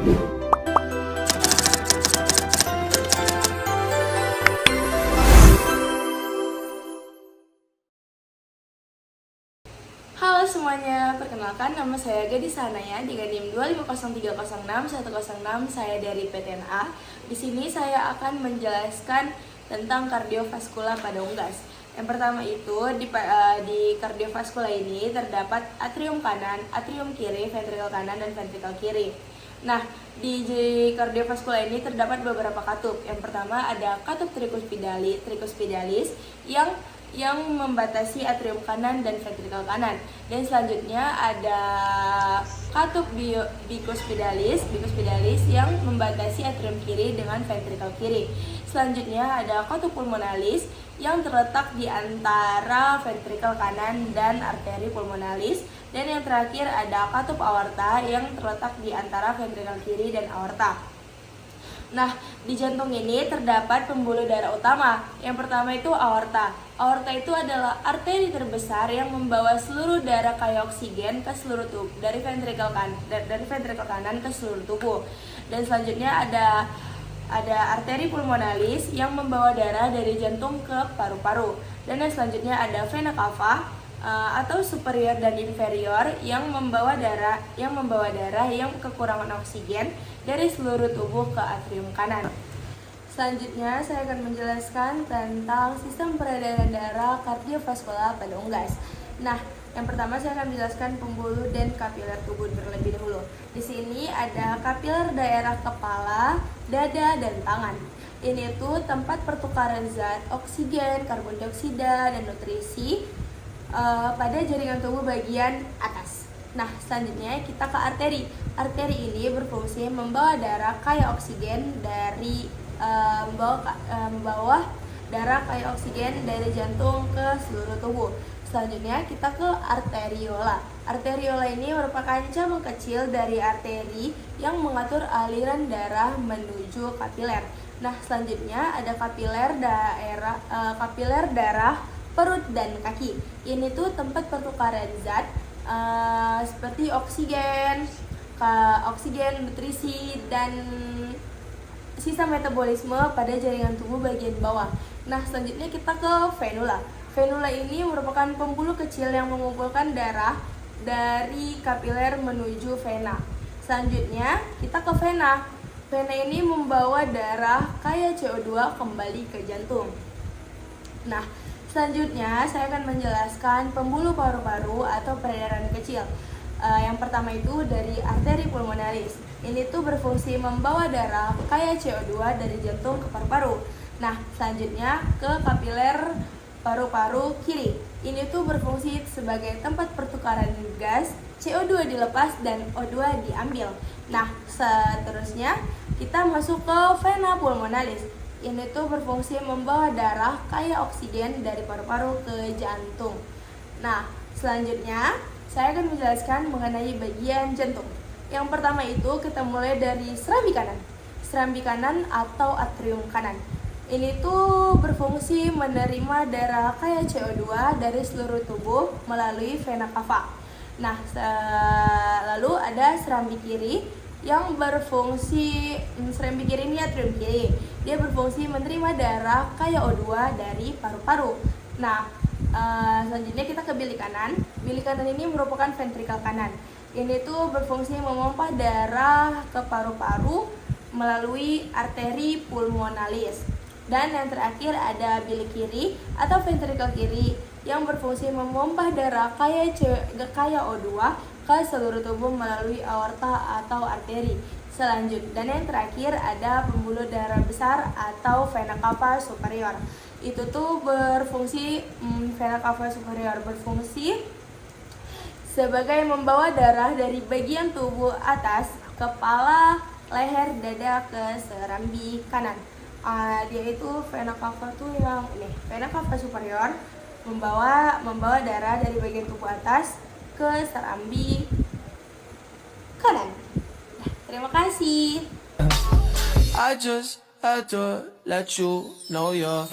Halo semuanya, perkenalkan nama saya Gadis Hanaya dengan NIM 250306106. Saya dari PTNA. Di sini saya akan menjelaskan tentang kardiovaskular pada unggas. Yang pertama itu di kardiovaskular ini terdapat atrium kanan, atrium kiri, ventrikel kanan dan ventrikel kiri. Nah, di kardiovaskular ini terdapat beberapa katup. Yang pertama ada katup trikuspidalis yang membatasi atrium kanan dan ventrikel kanan. Dan selanjutnya ada katup bicuspidalis yang membatasi atrium kiri dengan ventrikel kiri. Selanjutnya ada katup pulmonalis yang terletak di antara ventrikel kanan dan arteri pulmonalis. Dan yang terakhir ada katup aorta yang terletak di antara ventrikel kiri dan aorta. Nah, di jantung ini terdapat pembuluh darah utama. Yang pertama itu aorta. Aorta itu adalah arteri terbesar yang membawa seluruh darah kaya oksigen ke seluruh tubuh dari ventrikel kanan ke seluruh tubuh. Dan selanjutnya ada arteri pulmonalis yang membawa darah dari jantung ke paru-paru. Dan yang selanjutnya ada vena cava atau superior dan inferior yang membawa darah yang kekurangan oksigen dari seluruh tubuh ke atrium kanan. Selanjutnya saya akan menjelaskan tentang sistem peredaran darah kardiovaskular pada unggas. Nah, yang pertama saya akan menjelaskan pembuluh dan kapiler tubuh terlebih dahulu. Di sini ada kapiler daerah kepala, dada, dan tangan. Ini tuh tempat pertukaran zat oksigen, karbon dioksida, dan nutrisi pada jaringan tubuh bagian atas. Nah, selanjutnya kita ke arteri. Arteri ini berfungsi membawa darah kaya oksigen membawa darah kaya oksigen dari jantung ke seluruh tubuh. Selanjutnya kita ke arteriola. Arteriola ini merupakan cabang kecil dari arteri yang mengatur aliran darah menuju kapiler. Nah, selanjutnya ada kapiler darah perut dan kaki. Ini tuh tempat pertukaran zat seperti oksigen, nutrisi, dan sisa metabolisme pada jaringan tubuh bagian bawah. Nah, selanjutnya kita ke venula. Venula ini merupakan pembuluh kecil yang mengumpulkan darah dari kapiler menuju vena. Selanjutnya kita ke vena. Vena ini membawa darah kaya CO2 kembali ke jantung. Nah, selanjutnya saya akan menjelaskan pembuluh paru-paru atau peredaran kecil. Yang pertama itu dari arteri pulmonalis. Ini tuh berfungsi membawa darah kaya CO2 dari jantung ke paru-paru. Nah, selanjutnya ke kapiler paru-paru kiri. Ini tuh berfungsi sebagai tempat pertukaran gas, CO2 dilepas dan O2 diambil. Nah, seterusnya kita masuk ke vena pulmonalis. Ini tuh berfungsi membawa darah kaya oksigen dari paru-paru ke jantung. Nah, selanjutnya saya akan menjelaskan mengenai bagian jantung. Yang pertama itu kita mulai dari serambi kanan. Serambi kanan atau atrium kanan. Ini tuh berfungsi menerima darah kaya CO2 dari seluruh tubuh melalui vena cava. Nah, lalu ada serambi kiri yang berfungsi, serambi kiri ini atrium kiri. Dia berfungsi menerima darah kaya O2 dari paru-paru. Nah, selanjutnya kita ke bilik kanan. Bilik kanan ini merupakan ventrikel kanan. Ini tuh berfungsi memompa darah ke paru-paru melalui arteri pulmonalis. Dan yang terakhir ada bilik kiri atau ventrikel kiri yang berfungsi memompa darah kaya O2 ke seluruh tubuh melalui aorta atau arteri. Selanjutnya, dan yang terakhir ada pembuluh darah besar atau vena cava superior. Itu tuh berfungsi, vena cava superior berfungsi sebagai membawa darah dari bagian tubuh atas, kepala, leher, dada ke serambi kanan. Dia itu vena cava tuh yang ini, vena cava superior membawa darah dari bagian tubuh atas ke serambi kanan. Nah, terima kasih. I just had to let you know you're